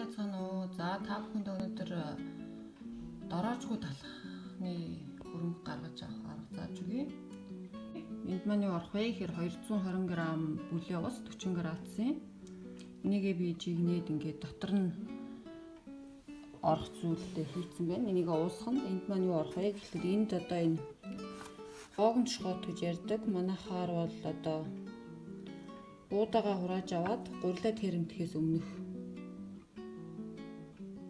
байцгаана уу? За та бүхэнд өнөөдөр дороожгүй талхны хөрөнгө гаргаж авах арга зааж өгье. Энд маань юу орох вэ гэхээр 220 г бүлээ ус 40 градусын. Энийгээ би жигнээд ингээд дотор нь орох зүйлээ хийцэн байна. Энийг уусгах нь энд маань юу орох вэ гэхээр энд одоо энэ хоогончгот гэж ярьдаг. Манайхаар бол одоо буудаага хурааж аваад гурилаа тэрэмтгэхээс өмнөх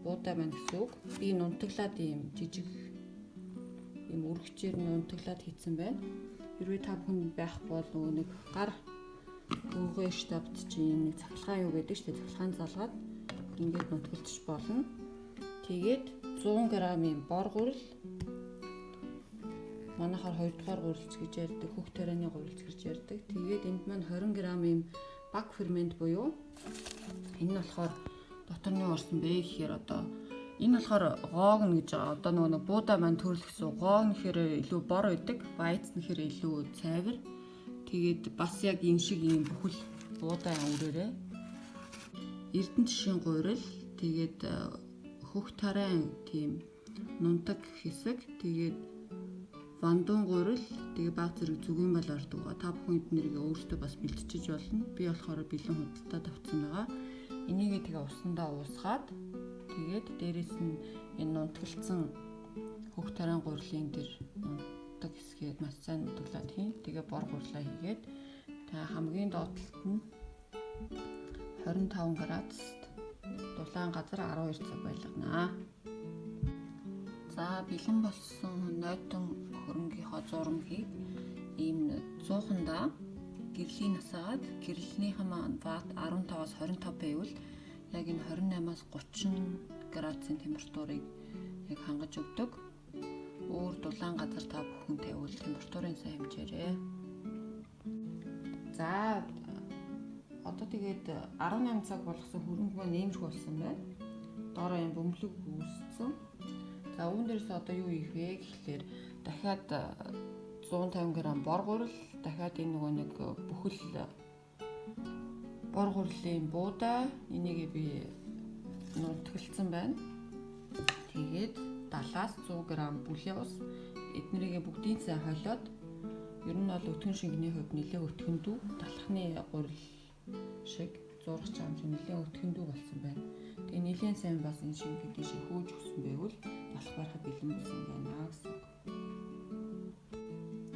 буудаа маань гэсэн үг. Би нунтаглаад ийм жижиг ийм өргөчээр нунтаглаад хийцэн байна. Хэрвээ та бүхэнд байх бол нөгөө нэг гар өвгөө штабт чинь нэг цахилгаан юу гэдэг чинь цахилгаан залгаад ингээд нутгалчих болно. Тэгээд 100 г-ийн бор гурил манайхаар 2 дугаар гурилч гэж ярьдаг, хөх тарианы гурилч гэж ярьдаг. Тэгээд энд маань 20 г-ийн баг фермент буюу энэ нь болохоор дотор нь орсон бэ гэхээр одоо энэ болохоор гоогн гэж байгаа. Одоо нөгөө буудаа маань төрөлгсөн. Гоогн гэхээр илүү бор байдаг, байц нэхэр илүү цайвар. Тэгээд бас яг энэ шиг ийм бүхэл буудаа үрээрээ эрдэнэ тишийн гурил, тэгээд хөх тарайн тийм нунтаг хэсэг, тэгээд вандун гурил, тэгээ баг зэрэг зүгийн бал ордог. Та бүхэн эднэрийг өөрсдөө бас бэлтжиж болно. Би болохоор бэлэн худалдаа тавьсан байгаа. Энийг тэгээ усандаа уусгаад тэгээд дээрэс нь энэ нунтгалцсан хөх тарайн гурилын дээр нунтаг хэсгээд маш сайн нутаглаад хийн. Тэгээ бор гурлаа хийгээд тэгээ хамгийн доотлолт нь 25 градуст дулаан газар 12 цаг байлгана. За бэлэн болсон нойтон хөрөнгийнхөө зургийг ийм 100-ндаа гэрлийн насаагаад гэрэлнийхэн маань ватт 15-аас 25 байвал яг энэ 28-аас 30 градусын температурыг яг хангаж өгдөг. Өөр дулаан газар та бүхэн тавьвал температурын сайн хэмжээрээ. За одоо тэгээд 18 цаг болгосон хөрөнгө маань нэмэрхүү болсон байна. Доороо юм бөмбөлөг үүссэн. За үүн дээрээс одоо юу хийх вэ гэхлээр дахиад 150 г бор гурил, дахиад энэ нөгөө нэг бүхэл бор гурилын буудаа энийг би нутгалцсан байна. Тэгээд 70-аас 100 г бүлээ ус эднэрийг бүгдийг сайн холиод ер нь бол өтгөн шингэний хувьд нэлээд өтгөндүү талхны гурил шиг зурах юм шиг нэлээд өтгөндүү болсон байна. Тэгээ нэлээд сайн бас энэ шингээ дэше хөөж өгсөн байвал талх барахад бэлэн болсон байна гэсэн.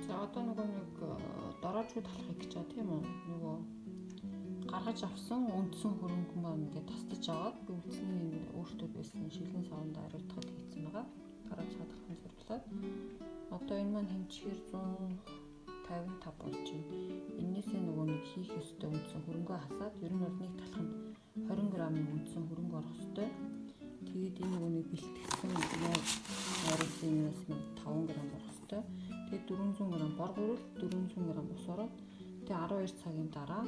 За одоо нөгөө нэг дороожгүй талхыг гэж байгаа тийм үү? Нөгөө гаргаж авсан үндсэн хөрөнгө маань ингээд тастаж аваад би үлдсэний өөртөө байсан шилэн савнд ариутгад хийцэн байгаа. Гаргаж хадгалсан зурлаад. Одоо энэ маань хэмжихээр 155 болж байна. Эннээсээ нөгөө нэг хийх ёстой үндсэн хөрөнгөө хасаад ер нь бол нэг талханд 20 г-ийн үндсэн хөрөнгө орох ёстой. Тэгээд энэ нөгөө нэг бэлтгэсэн ойролцоо юмас маань 5 г орох ёстой. Тэгээд 400 г бор гурил, 400 г ус ороод тэгээд 12 цагийн дараа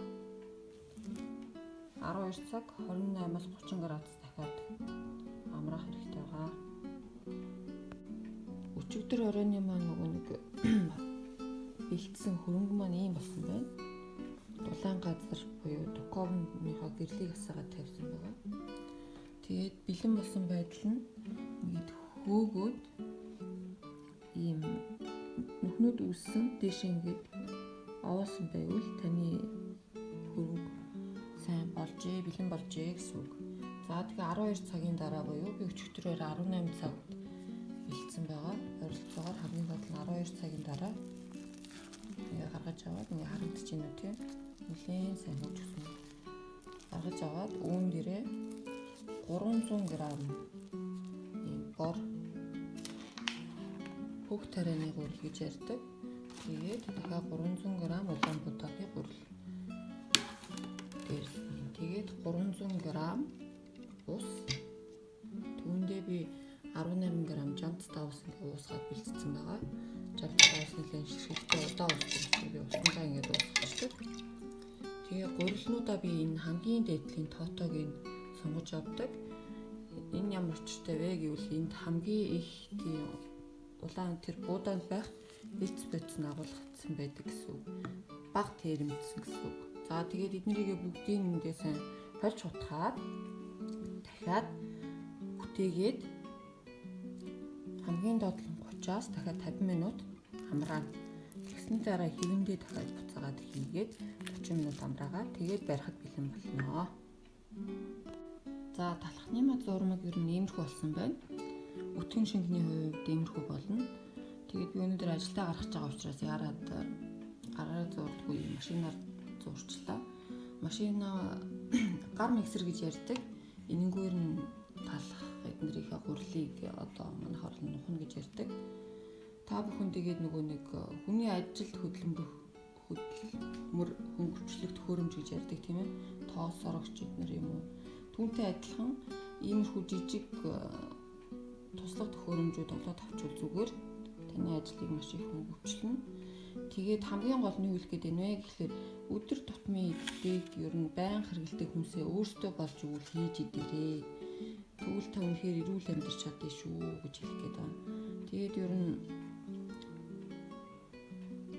12 цаг 28-аас 30 градус дахиад амраах хэрэгтэй байгаа. Өчигдөр оройны маань нөгөө нэг бэлдсэн хөрөнгө маань ийм болсон байна. Дулаан газар буюу Дуковныхоо гэрлийг асаагаад тавьсан байгаа. Тэгээд бэлэн болсон байдал нь ингээд хөөгөөд ийм нүхнүүд үүссэн дээш ингээд овоосон байвал таны хөрөнгө сайн болжээ, бэлэн болжээ гэсэн үг. За тэгээ 12 цагийн дараа буюу би өчигдрөөр 18 цагт бэлдсэн байгаа. Ойролцоогоор хамгийн гол нь 12 цагийн дараа ингээ гаргаж аваад ингээ харагдаж байна үү тийм. Нэлээд сайн хөөж өгсөн. Гаргаж аваад үүн дээрээ 300 г ийм бор хөх тарианы гурил гэж ярьдаг. Тэгээд дахиад 300 г улаан буудаагийн гурил. Тэгээд 300 г ус. Түүндээ би 18 г жамт тавс ингээ уусгаад бэлдсэн байгаа. Жамт тавс нэлээд ширхэгтэй удаа уусдаг. Би усандаа ингээ уусгачдаг. Тэгээ гурилнуудаа би энэ хамгийн дээдлийн тоотойг сонгож авдаг. Энэ ямар учиртай вэ гэвэл энд хамгийн их тийм улаан тэр буудаанд байх бэлц агуулгдсан байдаг гэсэн үг. Баг тэрэмдсэн гэсэн үг. За тэгээд эднэрийг бүгдийг нэндээ сайн хольж хутгаад дахиад бүтээгээд хамгийн доод нь 30-аас дахиад 50 минут амраана. Тэгсний дараа хэвэндээ дахиад буцаагаад хийгээд 30 минут амраагаад тэгээд барихад бэлэн болно. За талхны мод зурмаг ер нь иймэрхүү болсон байна. Өтгөн шингэний хувьд иймэрхүү болно. Тэгээд би өнөөдөр ажилдаа гарах гэж байгаа учраас яарад гараараа зурдаггүй машинаар зурчлаа. Машина гар миксер гэж ярьдаг. Энэнгээр нь талах эднэрийнхээ гурлыг одоо манай хорлон нухна гэж ярьдаг. Та бүхэн тэгээд нөгөө нэг хүний ажилд хөдөлмөр хөнгөлчлөх төхөөрөмж гэж ярьдаг тийм ээ. Тоос сорогч эднэр юм уу. Түүнтэй адилхан иймэрхүү жижиг туслах төхөөрөмжүүд олоод авчвал зүгээр таны ажлыг маш их хөнгөвчлөнө. Тэгээд хамгийн гол нь юу хэлэх гээд байна вэ гэхэлэр өдөр тутмын эдийг ер нь байн хэрэглэдэг хүмүүсээ өөрсдөө болж өгвөл хийж идэрээ. Тэгвэл та үнэхээр эрүүл амьдарч чадъя шүү гэж хэлэх гээд байна. Тэгээд ер нь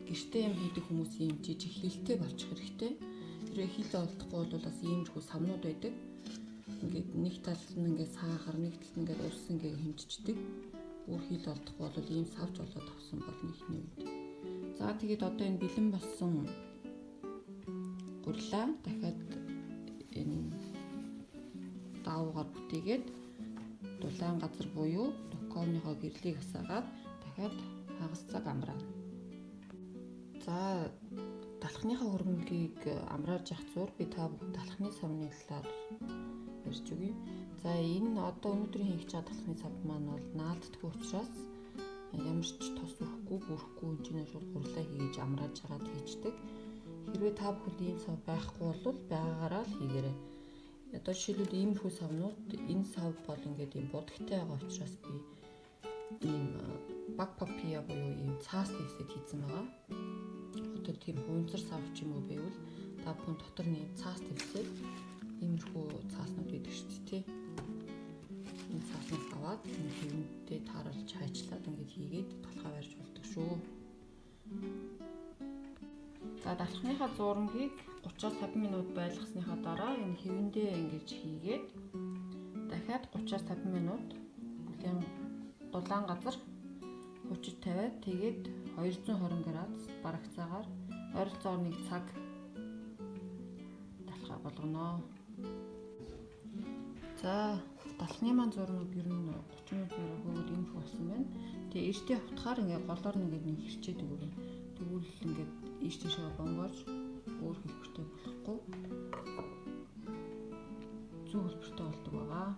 гэртээ юм хийдэг хүмүүс юм жижиг хилтэй болчих хэрэгтэй. Тэрээ хил олдохгүй бол бас иймэрхүү савнууд байдаг. Ингээд нэг талд нь ингээд сахар, нэг талд нь ингээд ус ингээд хэмжиждэг. Өөр хил олдохгүй бол ийм савж болоод авсан болно ихний үед. За тэгээд одоо энэ бэлэн болсон гурлаа дахиад энэ даавуугаар бүтээгээд дулаан газар буюу токооныхоо гэрлийг хасаагаад дахиад хагас цаг амраана. За талхныхаа хөрөнгөийг амрааж явах зур би та бүхэн талхны савны талаар ярьж өгье. За энэ одоо өнөөдрийн хийж байгаа талхны сав маань бол наалддаггүй учраас ямар ч тос өрөхгүй бүрхгүй энэ чинь шууд гурлаа хийж амрааж хагаад хийждэг. Хэрвээ та бүхэнд ийм сав байхгүй бол байгаагаараа л хийгээрэй. Одоо жишээлбэл иймэрхүү савнууд энэ сав бол ингээд ийм будагтай байгаа учраас би ийм баг папия буюу ийм цаас дэвсэд хийсэн байгаа. Одоо тийм хуванцар сав ч юм уу байвал та бүхэн дотор нь ийм цаас дэвсэд иймэрхүү цааснууд байдаг шүү дээ. Энэ цааснаас аваад хэвэнтэй тааруулж хайчлаад ингээд хийгээд талхаа барьж болдог шүү. За далхныхаа зурмгийг 30-50 минут байлгасныхаа дараа энэ хэвэндээ ингэж хийгээд дахиад 30-50 минут бүлээн дулаан газар хуучиж тавиад тэгээд 220 градус бараг цагаар ойролцоогоор 1 цаг талхаа болгоно. За далхны маань зурмаг ер нь 30 минут хөвгөл юм болсон байна. Тэгээ эртээ хутгаар ингээ голоор нэг хэрчээд өгөөрэй. Тэгвэл ингээд ийш тийшээ бомборж өөр хэлбэртэй болохгүй зөв хэлбэртэй болдог байгаа.